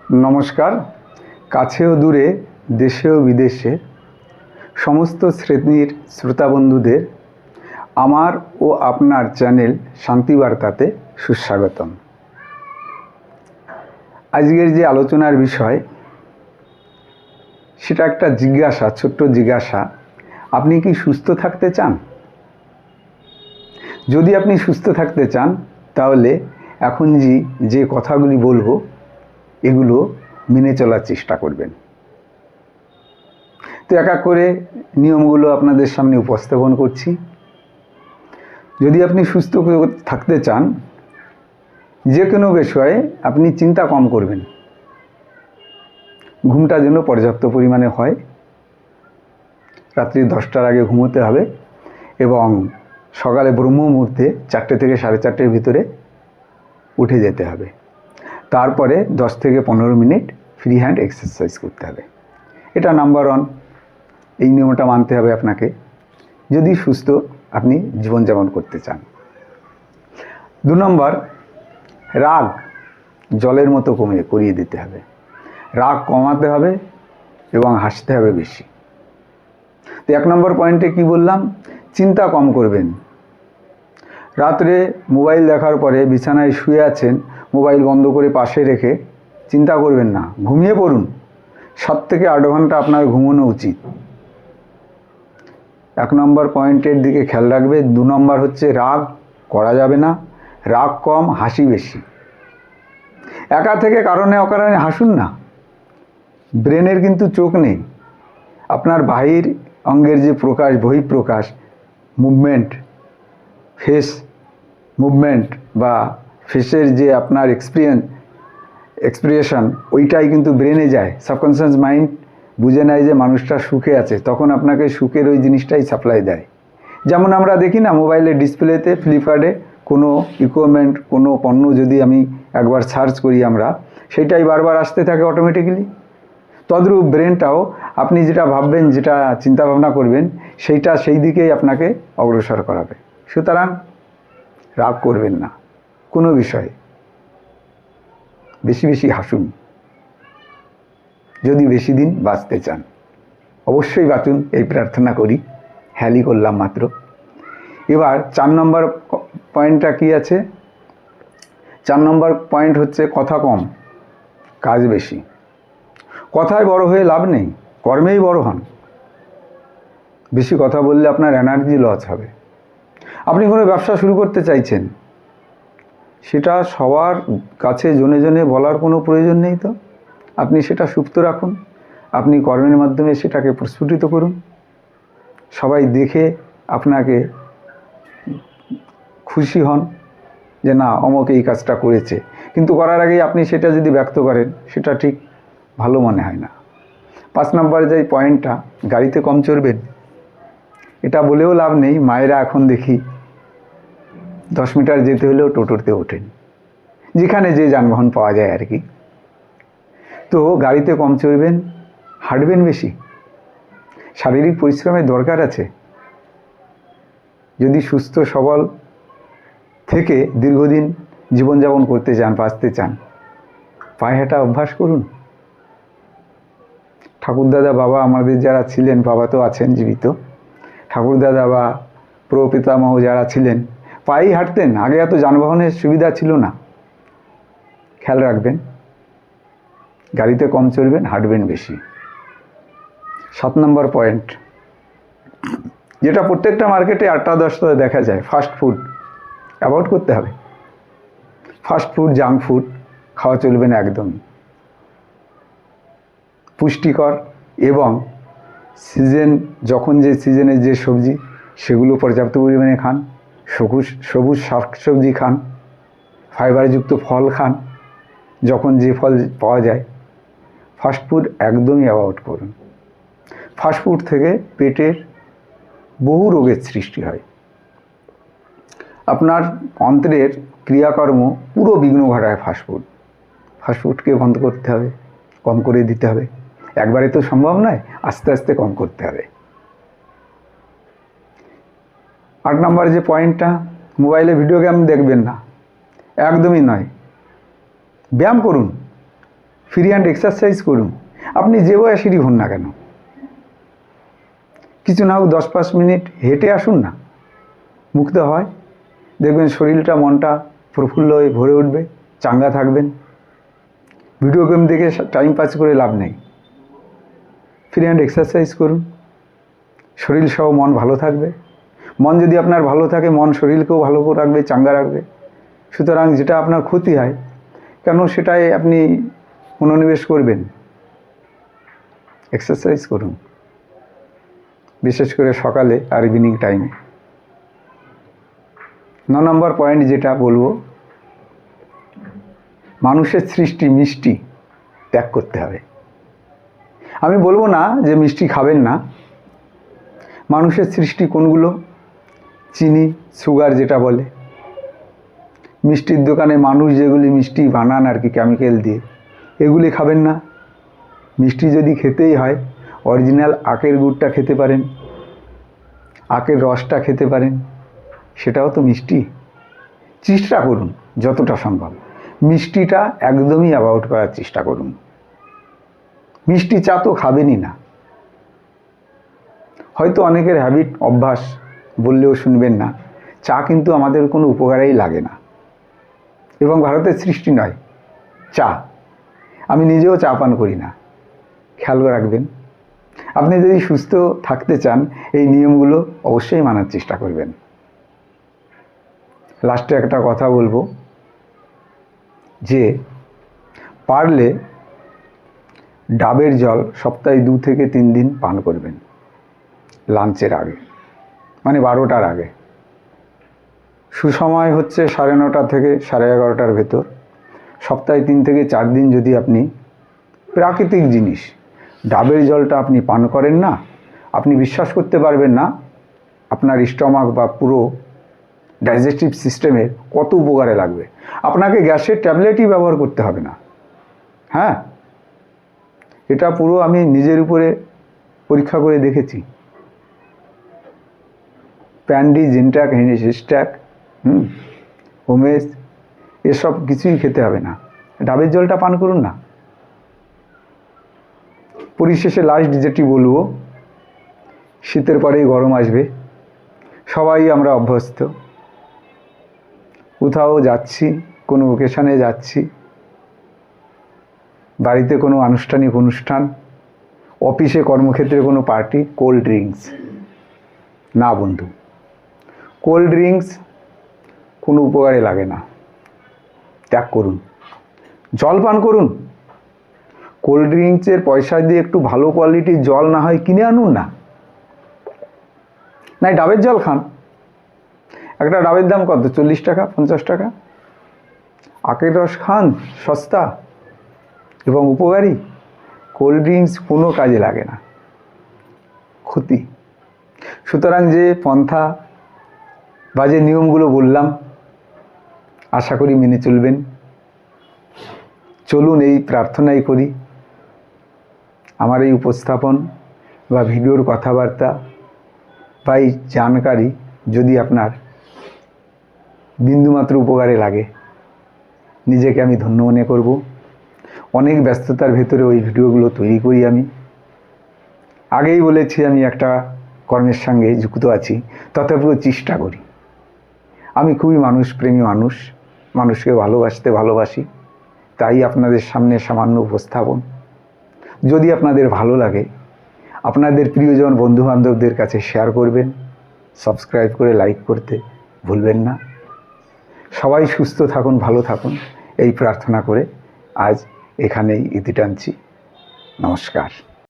নমস্কার। কাছে ও দূরে, দেশে ও বিদেশে সমস্ত শ্রেণীর শ্রোতা বন্ধুদের আমার ও আপনার চ্যানেল শান্তিবার্তাতে সুস্বাগতম। আজকের যে আলোচনার বিষয় সেটা একটা জিজ্ঞাসা, ছোট্ট জিজ্ঞাসা। আপনি কি সুস্থ থাকতে চান? যদি আপনি সুস্থ থাকতে চান তাহলে এখন যে কথাগুলি বলবো এগুলো মেনে চলার চেষ্টা করবেন। তো এক এক করে নিয়মগুলো আপনাদের সামনে উপস্থাপন করছি। যদি আপনি সুস্থ থাকতে চান, যে কোনো বিষয়ে আপনি চিন্তা কম করবেন। ঘুমটা যেন পর্যাপ্ত পরিমাণে হয়, রাত্রি 10টার আগে ঘুমোতে হবে এবং সকালে ব্রহ্ম মুহূর্তে 4টে থেকে 4:30-এর ভিতরে উঠে যেতে হবে। তারপরে 10 থেকে 15 মিনিট ফ্রি হ্যান্ড এক্সারসাইজ করতে হবে। এটা নাম্বার 1। এই নিয়মটা মানতে হবে আপনাকে যদি সুস্থ আপনি জীবনযাপন করতে চান। 2 নম্বর, রাগ জলের মতো করিয়ে দিতে হবে। রাগ কমাতে হবে এবং হাসতে হবে বেশি। তো 1 নম্বর পয়েন্টে কি বললাম? চিন্তা কম করবেন। রাত্রে মোবাইল দেখার পরে বিছানায় শুয়ে আছেন, মোবাইল বন্ধ করে পাশে রেখে চিন্তা করবেন না, ঘুমিয়ে পড়ুন। 7 থেকে 8 ঘন্টা আপনার ঘুমানো উচিত। 1 নম্বর পয়েন্টের দিকে খেয়াল রাখবে। 2 নম্বর হচ্ছে রাগ করা যাবে না, রাগ কম, হাসি বেশি। একা থেকে কারণে অকারণে হাসুন না। ব্রেনের কিন্তু চোখ নেই। আপনার বাহির অঙ্গের যে প্রকাশ, বহিঃপ্রকাশ, মুভমেন্ট, ফেস মুভমেন্ট বা ফেসের যে আপনার এক্সপ্রেশন, ওইটাই কিন্তু ব্রেনে যায়। সাবকনসিয়াস মাইন্ড বুঝে নেয় যে মানুষটা সুখে আছে, তখন আপনাকে সুখের ওই জিনিসটাই সাপ্লাই দেয়। যেমন আমরা দেখি না মোবাইলের ডিসপ্লেতে, ফ্লিপকার্টে কোনো ইকুইপমেন্ট, কোনো পণ্য যদি আমি একবার সার্চ করি আমরা, সেইটাই বারবার আসতে থাকে অটোমেটিক্যালি। তদ্রূপ ব্রেনটাও আপনি যেটা ভাববেন, যেটা চিন্তাভাবনা করবেন, সেইটা সেই দিকেই আপনাকে অগ্রসর করাবে। সুতরাং রাগ করবেন না কোনো বিষয়ে। বেশি বেশি হাসুন যদি বেশি দিন বাঁচতে চান। অবশ্যই বাঁচুন এই প্রার্থনা করি, হ্যালি করলাম মাত্র। এবার 4 নম্বর পয়েন্টটা কি আছে? 4 নম্বর পয়েন্ট হচ্ছে কথা কম, কাজ বেশি। কথায় বড় হয়ে লাভ নেই, কর্মেই বড় হন। বেশি কথা বললে আপনার এনার্জি লস হবে। আপনি কোনো ব্যবসা শুরু করতে চাইছেন, সেটা সবার কাছে জনে জনে বলার কোনো প্রয়োজন নেই। তো আপনি সেটা সুপ্ত রাখুন, আপনি কর্মের মাধ্যমে সেটাকে প্রস্ফুটিত করুন। সবাই দেখে আপনাকে খুশি হন যে না, অমুক এই কাজটা করেছে, কিন্তু করার আগেই আপনি সেটা যদি ব্যক্ত করেন, সেটা ঠিক ভালো মনে হয় না। 5 নম্বরে যে পয়েন্টটা, গাড়িতে কম চড়বেন। এটা বলেও লাভ নেই, মায়েরা এখন দেখি 10 মিটার যেতে হলেও টোটোতে ওঠেন, যেখানে যে যানবাহন পাওয়া যায় আর কি। তো গাড়িতে কম চড়বেন, হাঁটবেন বেশি। শারীরিক পরিশ্রমের দরকার আছে। যদি সুস্থ সবল থেকে দীর্ঘদিন জীবনযাপন করতে চান, বাঁচতে চান, পায়ে হাঁটা অভ্যাস করুন। ঠাকুরদাদা বাবা আমাদের যারা ছিলেন, বাবা তো আছেন জীবিত, ঠাকুরদাদা বা প্রপিতামহ যারা ছিলেন, পায়েই হাঁটতেন। আগে এত যানবাহনের সুবিধা ছিল না। খেয়াল রাখবেন, গাড়িতে কম চড়বেন, হাঁটবেন বেশি। 7 নম্বর পয়েন্ট, যেটা প্রত্যেকটা মার্কেটে 8টা-10টা দেখা যায়, ফাস্ট ফুড অ্যাভয়েড করতে হবে। ফাস্ট ফুড, জাঙ্ক ফুড খাওয়া চলবে না একদমই। পুষ্টিকর এবং যখন যে সিজনের যে সবজি, সেগুলো পর্যাপ্ত পরিমাণে খান। সবুজ শাকসবজি খান, ফাইবারযুক্ত ফল খান, যখন যে ফল পাওয়া যায়। ফাস্টফুড একদমই অ্যাভয়েড করুন। ফাস্টফুড থেকে পেটের বহু রোগের সৃষ্টি হয়। আপনার অন্ত্রের ক্রিয়াকর্ম পুরো বিঘ্ন ঘটায় ফাস্টফুড। ফাস্টফুডকে বন্ধ করতে হবে, কম করে দিতে হবে। একবারে তো সম্ভব নয়, আস্তে আস্তে কম করতে হবে। 8 নম্বর যে পয়েন্টটা, মোবাইলে ভিডিও গেম দেখবেন না, একদমই নয়। ব্যায়াম করুন, ফ্রি হ্যান্ড এক্সারসাইজ করুন, আপনি যে বয়সেরই হন না কেন। কিছু না হোক 10-5 মিনিট হেঁটে আসুন না, মুক্ত হয়, দেখবেন শরীরটা মনটা প্রফুল্ল হয়ে ভরে উঠবে, চাঙ্গা থাকবেন। ভিডিও গেম দেখে টাইম পাস করে লাভ নেই। ফ্রি হ্যান্ড এক্সারসাইজ করুন, শরীর সহ মন ভালো থাকবে। মন যদি আপনার ভালো থাকে, মন শরীরকেও ভালো রাখবে, চাঙ্গা রাখবে। সুতরাং যেটা আপনার ক্ষতি হয় কেন সেটাই আপনি মনোনিবেশ করবেন। এক্সারসাইজ করুন, বিশেষ করে সকালে আর ইভিনিং টাইমে। 9 নম্বর পয়েন্ট যেটা বলবো, মানুষের সৃষ্টি মিষ্টি ত্যাগ করতে হবে। আমি বলবো না যে মিষ্টি খাবেন না। মানুষের সৃষ্টি কোনগুলো? চিনি, সুগার যেটা বলে, মিষ্টির দোকানে মানুষ যেগুলি মিষ্টি বানান আর কি কেমিক্যাল দিয়ে, এগুলি খাবেন না। মিষ্টি যদি খেতেই হয়, অরিজিনাল আখের গুড়টা খেতে পারেন, আখের রসটা খেতে পারেন, সেটাও তো মিষ্টি। চেষ্টা করুন যতটা সম্ভব মিষ্টিটা একদমই অ্যাভয়েড করার চেষ্টা করুন। মিষ্টি চা তো খাবেনই না। হয়তো অনেকের হ্যাবিট, অভ্যাস, বললেও শুনবেন না, চা কিন্তু আমাদের কোনো উপকারেই লাগে না, এবং ভারতের সৃষ্টি নয় চা। আমি নিজেও চা পান করি না। খেয়াল রাখবেন, আপনি যদি সুস্থ থাকতে চান এই নিয়মগুলো অবশ্যই মানার চেষ্টা করবেন। লাস্টে একটা কথা বলবো যে পারলে ডাবের জল সপ্তাহে 2 থেকে 3 দিন পান করবেন, লাঞ্চের আগে, মানে 12টার আগে। সুসময় হচ্ছে 9:30 থেকে 11:30 ভেতর। সপ্তাহে 3 থেকে 4 দিন যদি আপনি প্রাকৃতিক জিনিস ডাবের জলটা আপনি পান করেন না, আপনি বিশ্বাস করতে পারবেন না আপনার স্টমাক বা পুরো ডাইজেস্টিভ সিস্টেমের কত উপকারে লাগবে। আপনাকে গ্যাসের ট্যাবলেটই ব্যবহার করতে হবে না। হ্যাঁ, এটা পুরো আমি নিজের উপরে পরীক্ষা করে দেখেছি। প্যান্ডি, জিনট্যাক, হিস্ট্যাক, ওমেস, এসব কিছুই খেতে হবে না, ডাবের জলটা পান করুন না। পরিশেষে লাস্ট যেটি বলবো, শীতের পরেই গরম আসবে, সবাই আমরা অভ্যস্ত। কোথাও যাচ্ছি, কোনো ওকেশানে যাচ্ছি, বাড়িতে কোনো আনুষ্ঠানিক অনুষ্ঠান, অফিসে কর্মক্ষেত্রে কোনো পার্টি, কোল্ড ড্রিঙ্কস না বন্ধু, কোল্ড ড্রিঙ্কস কোনো উপকারে লাগে না, ত্যাগ করুন। জল পান করুন। কোল্ড ড্রিঙ্কসের পয়সা দিয়ে একটু ভালো কোয়ালিটির জল না হয় কিনে আনুন না, নাই ডাবের জল খান। একটা ডাবের দাম কত? 40 টাকা, 50 টাকা। আখের রস খান, সস্তা এবং উপকারী। কোল্ড ড্রিঙ্কস কোনো কাজে লাগে না, ক্ষতি। সুতরাং যে পন্থা বা যে নিয়মগুলো বললাম, আশা করি মেনে চলবেন। চলুন এই প্রার্থনাই করি, আমার এই উপস্থাপন বা ভিডিওর কথাবার্তা বা এই জানকারি যদি আপনার বিন্দুমাত্র উপকারে লাগে, নিজেকে আমি ধন্য মনে করব। অনেক ব্যস্ততার ভেতরে ওই ভিডিওগুলো তৈরি করি আমি। আগেই বলেছি আমি একটা কর্মের সঙ্গে যুক্ত আছি, তথাপিও চেষ্টা করি। আমি খুবই মানুষপ্রেমী মানুষ, মানুষকে ভালোবাসি, তাই আপনাদের সামনে সামান্য উপস্থাপন। যদি আপনাদের ভালো লাগে, আপনাদের প্রিয়জন বন্ধুবান্ধবদের কাছে শেয়ার করবেন, সাবস্ক্রাইব করে লাইক করতে ভুলবেন না। সবাই সুস্থ থাকুন, ভালো থাকুন, এই প্রার্থনা করে আজ এখানেই ইতি টানছি। নমস্কার।